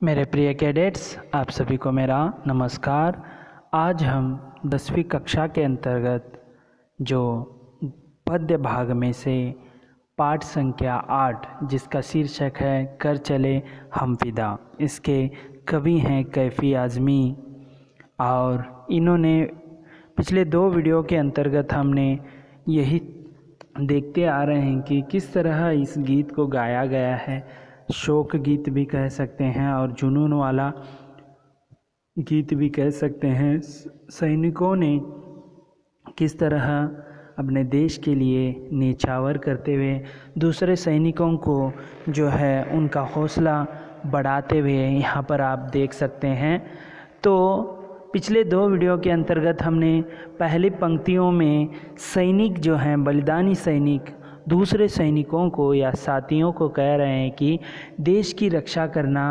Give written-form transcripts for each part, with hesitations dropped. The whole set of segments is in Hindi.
मेरे प्रिय कैडेट्स, आप सभी को मेरा नमस्कार। आज हम 10वीं कक्षा के अंतर्गत जो पद्य भाग में से पाठ संख्या 8 जिसका शीर्षक है कर चले हम फिदा, इसके कवि हैं कैफ़ी आज़मी। और इन्होंने पिछले 2 वीडियो के अंतर्गत हमने यही देखते आ रहे हैं कि किस तरह इस गीत को गाया गया है। शोक गीत भी कह सकते हैं और जुनून वाला गीत भी कह सकते हैं। सैनिकों ने किस तरह अपने देश के लिए न्योछावर करते हुए दूसरे सैनिकों को जो है उनका हौसला बढ़ाते हुए यहाँ पर आप देख सकते हैं। तो पिछले 2 वीडियो के अंतर्गत हमने पहली पंक्तियों में सैनिक जो हैं, बलिदानी सैनिक दूसरे सैनिकों को या साथियों को कह रहे हैं कि देश की रक्षा करना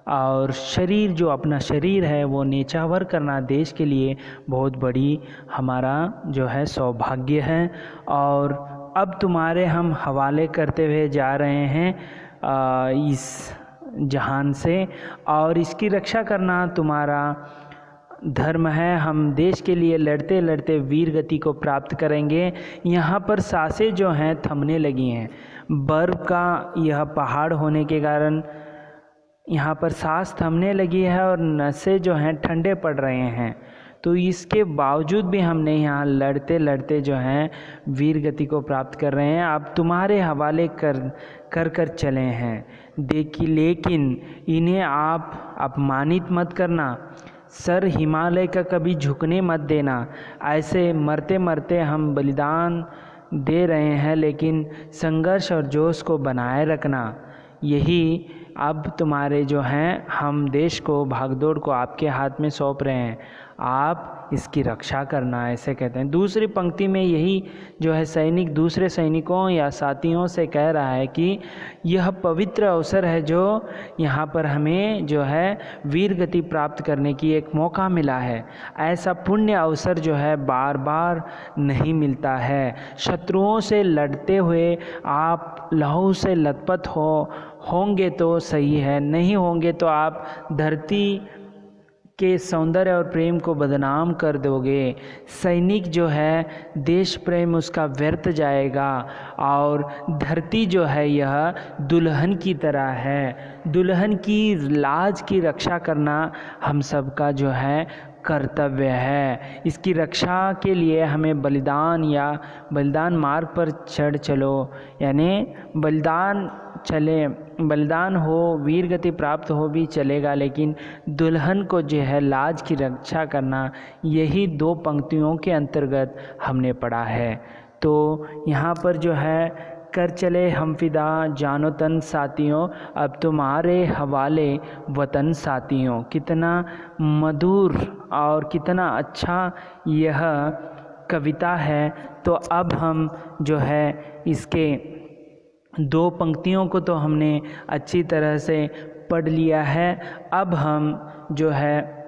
और शरीर जो अपना शरीर है वो न्योछावर करना देश के लिए बहुत बड़ी हमारा जो है सौभाग्य है। और अब तुम्हारे हम हवाले करते हुए जा रहे हैं इस जहान से, और इसकी रक्षा करना तुम्हारा धर्म है। हम देश के लिए लड़ते लड़ते वीर गति को प्राप्त करेंगे। यहाँ पर सांसें जो हैं थमने लगी हैं। बर्फ़ का यह पहाड़ होने के कारण यहाँ पर सांस थमने लगी है और नसें जो हैं ठंडे पड़ रहे हैं। तो इसके बावजूद भी हमने यहाँ लड़ते लड़ते जो हैं वीर गति को प्राप्त कर रहे हैं। अब तुम्हारे हवाले कर चले हैं देखिए, लेकिन इन्हें आप अपमानित मत करना, सर हिमालय का कभी झुकने मत देना। ऐसे मरते मरते हम बलिदान दे रहे हैं, लेकिन संघर्ष और जोश को बनाए रखना। यही अब तुम्हारे जो हैं, हम देश को भागदौड़ को आपके हाथ में सौंप रहे हैं, आप इसकी रक्षा करना, ऐसे कहते हैं। दूसरी पंक्ति में यही जो है सैनिक दूसरे सैनिकों या साथियों से कह रहा है कि यह पवित्र अवसर है जो यहाँ पर हमें जो है वीर गति प्राप्त करने की एक मौका मिला है। ऐसा पुण्य अवसर जो है बार बार नहीं मिलता है। शत्रुओं से लड़ते हुए आप लहू से लथपथ होंगे तो सही है, नहीं होंगे तो आप धरती के सौंदर्य और प्रेम को बदनाम कर दोगे। सैनिक जो है देश प्रेम उसका व्यर्थ जाएगा। और धरती जो है यह दुल्हन की तरह है। दुल्हन की लाज की रक्षा करना हम सबका जो है कर्तव्य है। इसकी रक्षा के लिए हमें बलिदान या बलिदान मार्ग पर चलो, यानी बलिदान हो, वीर गति प्राप्त हो भी चलेगा, लेकिन दुल्हन को जो है लाज की रक्षा करना, यही 2 पंक्तियों के अंतर्गत हमने पढ़ा है। तो यहाँ पर जो है कर चले हम फिदा जानो तन साथियों, अब तुम्हारे हवाले वतन साथियों। कितना मधुर और कितना अच्छा यह कविता है। तो अब हम जो है इसके 2 पंक्तियों को तो हमने अच्छी तरह से पढ़ लिया है। अब हम जो है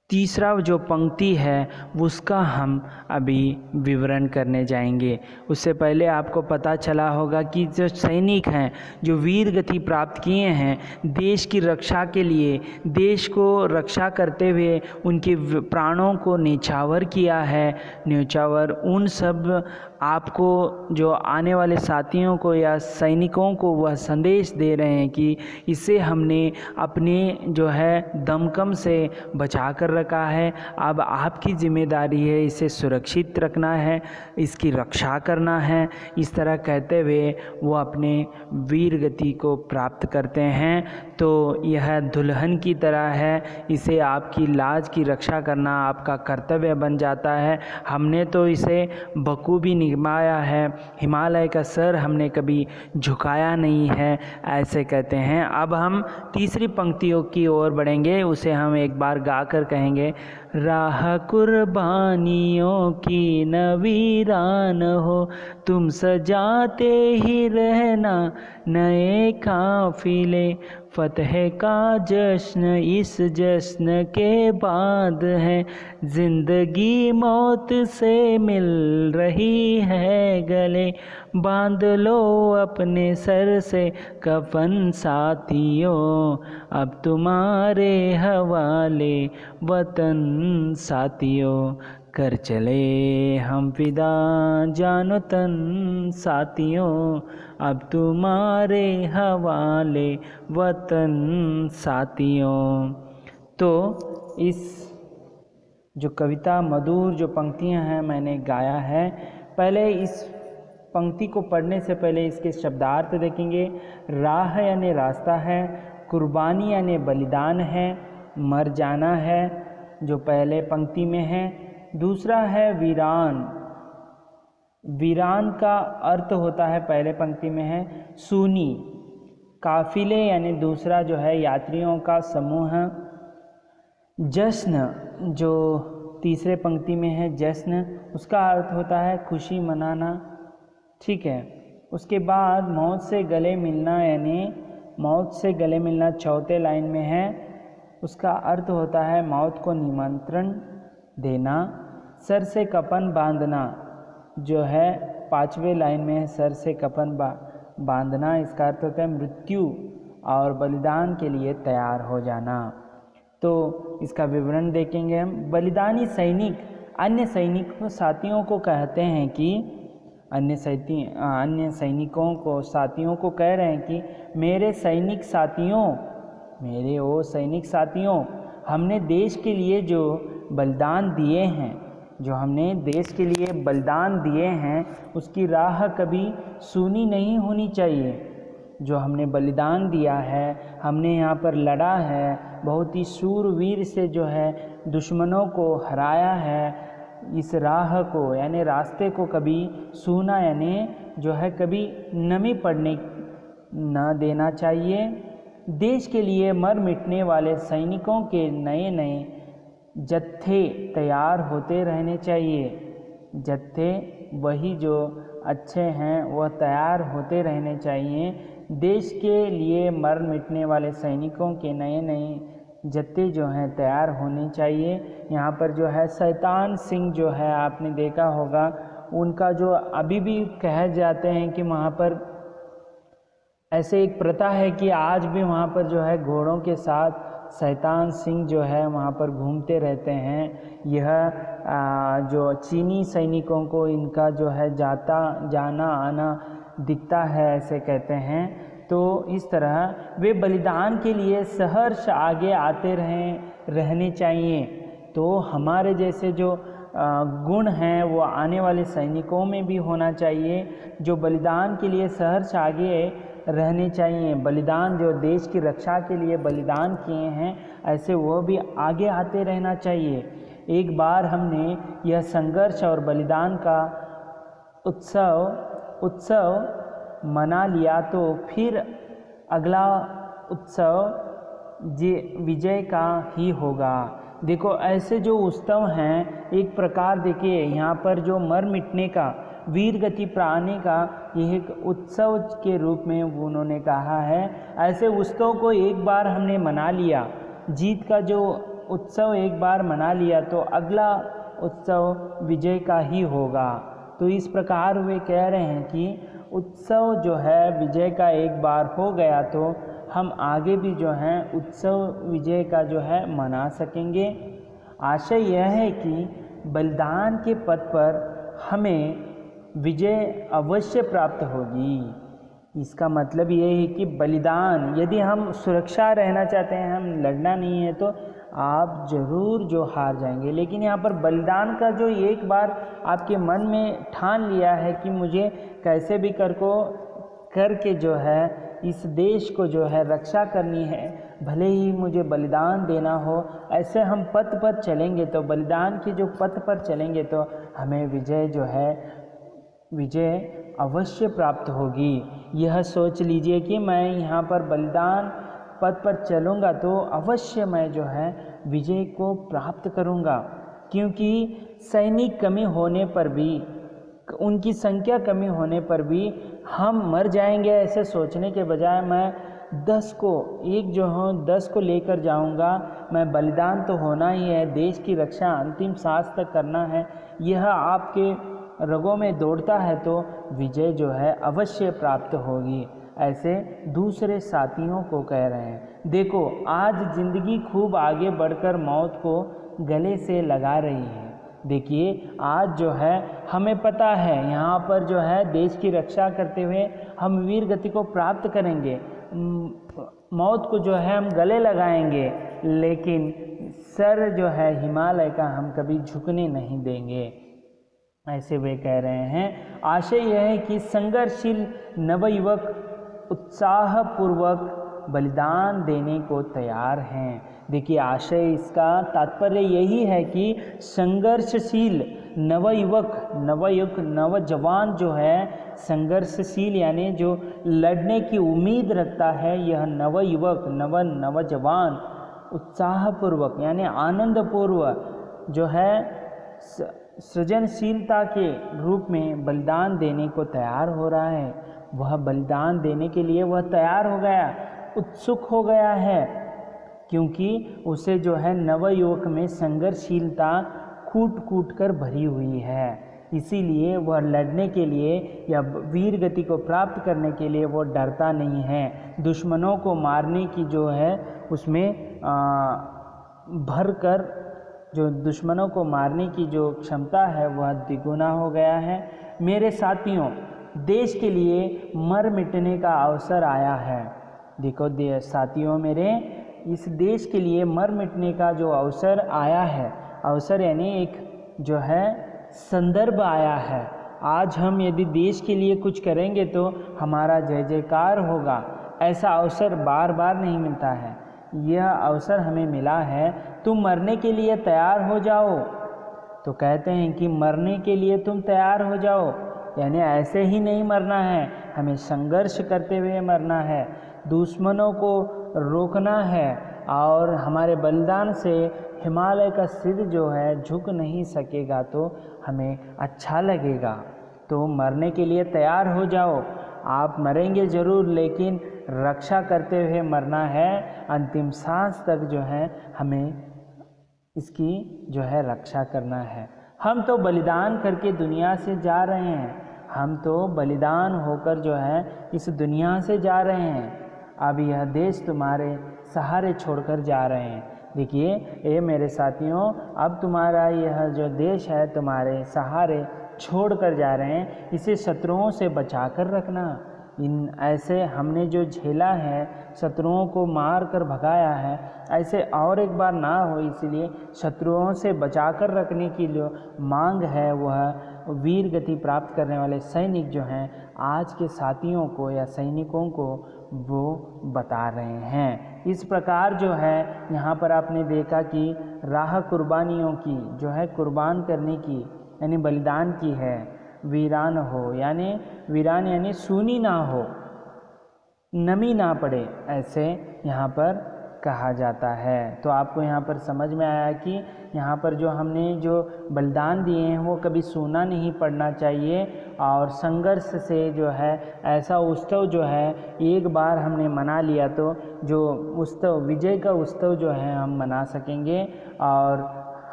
तीसरा जो पंक्ति है उसका हम अभी विवरण करने जाएंगे। उससे पहले आपको पता चला होगा कि जो सैनिक हैं, जो वीर गति प्राप्त किए हैं देश की रक्षा के लिए, देश को रक्षा करते हुए उनके प्राणों को न्योछावर किया है, न्योछावर उन सब आपको जो आने वाले साथियों को या सैनिकों को वह संदेश दे रहे हैं कि इसे हमने अपने जो है दमकम से बचा कर रखा है। अब आपकी जिम्मेदारी है इसे सुरक्षित रखना है, इसकी रक्षा करना है। इस तरह कहते हुए वो अपने वीर गति को प्राप्त करते हैं। तो यह दुल्हन की तरह है, इसे आपकी लाज की रक्षा करना आपका कर्तव्य बन जाता है। हमने तो इसे बखूबी निभाया है, हिमालय का सर हमने कभी झुकाया नहीं है, ऐसे कहते हैं। अब हम तीसरी पंक्तियों की ओर बढ़ेंगे, उसे हम एक बार गाकर कहेंगे। राह कुर्बानियों की न वीरान हो, तुम सजाते ही रहना नए काफिले, फतह का जश्न इस जश्न के बाद है, जिंदगी मौत से मिल रही है गले, बांध लो अपने सर से कफन साथियों, अब तुम्हारे हवाले वतन साथियों, कर चले हम फिदा जानो तन साथियों, अब तुम्हारे हवाले वतन साथियों। तो इस जो कविता मधुर जो पंक्तियां हैं मैंने गाया है। पहले इस पंक्ति को पढ़ने से पहले इसके शब्दार्थ देखेंगे। राह यानी रास्ता है, कुर्बानी यानी बलिदान है, मर जाना है जो पहले पंक्ति में है। दूसरा है वीरान, वीरान का अर्थ होता है पहले पंक्ति में है सूनी। काफिले यानी दूसरा जो है यात्रियों का समूह। जश्न जो तीसरे पंक्ति में है जश्न, उसका अर्थ होता है खुशी मनाना, ठीक है। उसके बाद मौत से गले मिलना यानी मौत से गले मिलना चौथे लाइन में है, उसका अर्थ होता है मौत को निमंत्रण देना। सर से कफन बांधना जो है पांचवें लाइन में है, सर से कफन बांधना, इसका अर्थ होता है मृत्यु और बलिदान के लिए तैयार हो जाना। तो इसका विवरण देखेंगे हम। बलिदानी सैनिक अन्य सैनिकों साथियों को कहते हैं कि अन्य सैनिकों को साथियों को कह रहे हैं कि मेरे सैनिक साथियों, मेरे वो सैनिक साथियों, हमने देश के लिए जो बलिदान दिए हैं, जो हमने देश के लिए बलिदान दिए हैं उसकी राह कभी सूनी नहीं होनी चाहिए। जो हमने बलिदान दिया है, हमने यहाँ पर लड़ा है, बहुत ही शूरवीर से जो है दुश्मनों को हराया है, इस राह को यानी रास्ते को कभी सूना यानी जो है कभी नमी पड़ने न देना चाहिए। देश के लिए मर मिटने वाले सैनिकों के नए नए जत्थे तैयार होते रहने चाहिए। जत्थे वही जो अच्छे हैं वह तैयार होते रहने चाहिए। देश के लिए मर मिटने वाले सैनिकों के नए नए जत्थे जो हैं तैयार होने चाहिए। यहाँ पर जो है शैतान सिंह जो है आपने देखा होगा, उनका जो अभी भी कह जाते हैं कि वहाँ पर ऐसे एक प्रथा है कि आज भी वहाँ पर जो है घोड़ों के साथ शैतान सिंह जो है वहाँ पर घूमते रहते हैं। यह जो चीनी सैनिकों को इनका जो है जाना आना दिखता है, ऐसे कहते हैं। तो इस तरह वे बलिदान के लिए सहर्ष आगे आते रहने चाहिए। तो हमारे जैसे जो गुण हैं वो आने वाले सैनिकों में भी होना चाहिए, जो बलिदान के लिए सहर्ष आगे रहने चाहिए। बलिदान जो देश की रक्षा के लिए बलिदान किए हैं, ऐसे वो भी आगे आते रहना चाहिए। एक बार हमने यह संघर्ष और बलिदान का उत्सव मना लिया तो फिर अगला उत्सव विजय का ही होगा। देखो ऐसे जो उत्सव हैं, एक प्रकार देखिए यहाँ पर जो मर मिटने का, वीर गति प्राणी का यह एक उत्सव के रूप में उन्होंने कहा है। ऐसे उत्सव को एक बार हमने मना लिया, जीत का जो उत्सव एक बार मना लिया तो अगला उत्सव विजय का ही होगा। तो इस प्रकार वे कह रहे हैं कि उत्सव जो है विजय का एक बार हो गया तो हम आगे भी जो है उत्सव विजय का जो है मना सकेंगे। आशय यह है कि बलिदान के पथ पर हमें विजय अवश्य प्राप्त होगी। इसका मतलब ये है कि बलिदान, यदि हम सुरक्षा रहना चाहते हैं, हम लड़ना नहीं है, तो आप ज़रूर जो हार जाएंगे। लेकिन यहाँ पर बलिदान का जो एक बार आपके मन में ठान लिया है कि मुझे कैसे भी करके जो है इस देश को जो है रक्षा करनी है, भले ही मुझे बलिदान देना हो, ऐसे हम पथ पर चलेंगे तो बलिदान के जो पथ पर चलेंगे तो हमें विजय जो है विजय अवश्य प्राप्त होगी। यह सोच लीजिए कि मैं यहाँ पर बलिदान पथ पर चलूँगा तो अवश्य मैं जो है विजय को प्राप्त करूँगा। क्योंकि सैनिक कमी होने पर भी, उनकी संख्या कमी होने पर भी हम मर जाएंगे ऐसे सोचने के बजाय मैं 10 को एक जो हूँ 10 को लेकर जाऊंगा, मैं बलिदान तो होना ही है, देश की रक्षा अंतिम सांस तक करना है, यह आपके रगों में दौड़ता है तो विजय जो है अवश्य प्राप्त होगी। ऐसे दूसरे साथियों को कह रहे हैं। देखो आज ज़िंदगी खूब आगे बढ़कर मौत को गले से लगा रही है। देखिए आज जो है हमें पता है यहाँ पर जो है देश की रक्षा करते हुए हम वीर गति को प्राप्त करेंगे, मौत को जो है हम गले लगाएंगे, लेकिन सर जो है हिमालय का हम कभी झुकने नहीं देंगे। ऐसे वे कह रहे हैं। आशय यह है कि संघर्षशील नवयुवक उत्साहपूर्वक बलिदान देने को तैयार हैं। देखिए आशय इसका तात्पर्य यही है कि संघर्षशील नवजवान जो है संघर्षशील यानी जो लड़ने की उम्मीद रखता है, यह नवयुवक नवजवान उत्साहपूर्वक यानी आनंदपूर्वक जो है सृजनशीलता के रूप में बलिदान देने को तैयार हो रहा है। वह बलिदान देने के लिए वह तैयार हो गया, उत्सुक हो गया है, क्योंकि उसे जो है नवयुवक में संघर्षशीलता कूट कर भरी हुई है। इसीलिए वह लड़ने के लिए या वीर गति को प्राप्त करने के लिए वो डरता नहीं है। दुश्मनों को मारने की जो है उसमें भर कर जो दुश्मनों को मारने की जो क्षमता है वह द्विगुना हो गया है। मेरे साथियों, देश के लिए मर मिटने का अवसर आया है। देखो साथियों मेरे, इस देश के लिए मर मिटने का जो अवसर आया है, अवसर यानी एक जो है संदर्भ आया है। आज हम यदि देश के लिए कुछ करेंगे तो हमारा जय जयकार होगा। ऐसा अवसर बार बार नहीं मिलता है, यह अवसर हमें मिला है। तुम मरने के लिए तैयार हो जाओ। तो कहते हैं कि मरने के लिए तुम तैयार हो जाओ, यानी ऐसे ही नहीं मरना है, हमें संघर्ष करते हुए मरना है, दुश्मनों को रोकना है और हमारे बलिदान से हिमालय का सिर जो है झुक नहीं सकेगा तो हमें अच्छा लगेगा। तो मरने के लिए तैयार हो जाओ। आप मरेंगे ज़रूर, लेकिन रक्षा करते हुए मरना है। अंतिम सांस तक जो है हमें इसकी जो है रक्षा करना है। हम तो बलिदान करके दुनिया से जा रहे हैं, हम तो बलिदान होकर जो है इस दुनिया से जा रहे हैं। अब यह देश तुम्हारे सहारे छोड़कर जा रहे हैं। देखिए ये मेरे साथियों, अब तुम्हारा यह जो देश है तुम्हारे सहारे छोड़कर जा रहे हैं, इसे शत्रुओं से बचा कर रखना। इन ऐसे हमने जो झेला है, शत्रुओं को मार कर भगाया है, ऐसे और एक बार ना हो, इसलिए शत्रुओं से बचा कर रखने की जो मांग है वह वीर गति प्राप्त करने वाले सैनिक जो हैं आज के साथियों को या सैनिकों को वो बता रहे हैं। इस प्रकार जो है यहाँ पर आपने देखा कि राह कुर्बानियों की जो है कुर्बान करने की यानी बलिदान की है। वीरान हो यानी वीरान यानी सूनी ना हो, नमी ना पड़े, ऐसे यहाँ पर कहा जाता है। तो आपको यहाँ पर समझ में आया कि यहाँ पर जो हमने जो बलिदान दिए हैं वो कभी सूना नहीं पड़ना चाहिए। और संघर्ष से जो है ऐसा उत्सव जो है एक बार हमने मना लिया तो जो उत्सव विजय का उत्सव जो है हम मना सकेंगे। और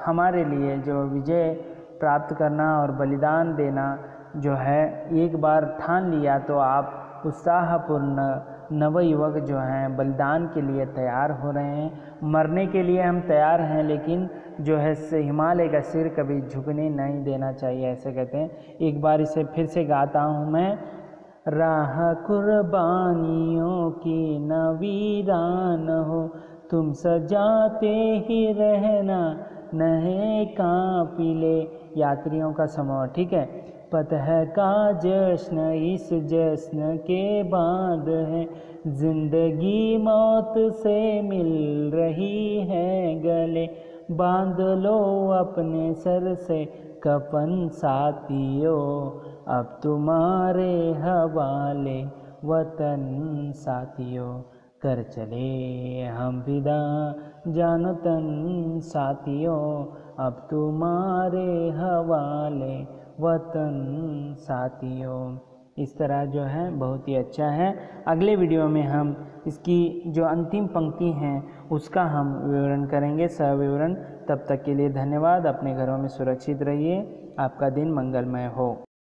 हमारे लिए जो विजय प्राप्त करना और बलिदान देना जो है एक बार ठान लिया तो आप उत्साहपूर्ण नवयुवक जो हैं बलिदान के लिए तैयार हो रहे हैं। मरने के लिए हम तैयार हैं, लेकिन जो है हिमालय का सिर कभी झुकने नहीं देना चाहिए, ऐसे कहते हैं। एक बार इसे फिर से गाता हूँ मैं। राह कुर्बानियों की न वीरान हो, तुम सजाते ही रहना नहे काफिले। यात्रियों का समूह, ठीक है। फतह का जश्न इस जश्न के बाद है, जिंदगी मौत से मिल रही है गले। बांध लो अपने सर से कफन साथियों, अब तुम्हारे हवाले वतन साथियों। कर चले हम विदा जानो तन साथियों, अब तुम्हारे हवाले वतन साथियों। इस तरह जो है बहुत ही अच्छा है। अगले वीडियो में हम इसकी जो अंतिम पंक्ति हैं उसका हम विवरण करेंगे, सविवरण। तब तक के लिए धन्यवाद। अपने घरों में सुरक्षित रहिए। आपका दिन मंगलमय हो।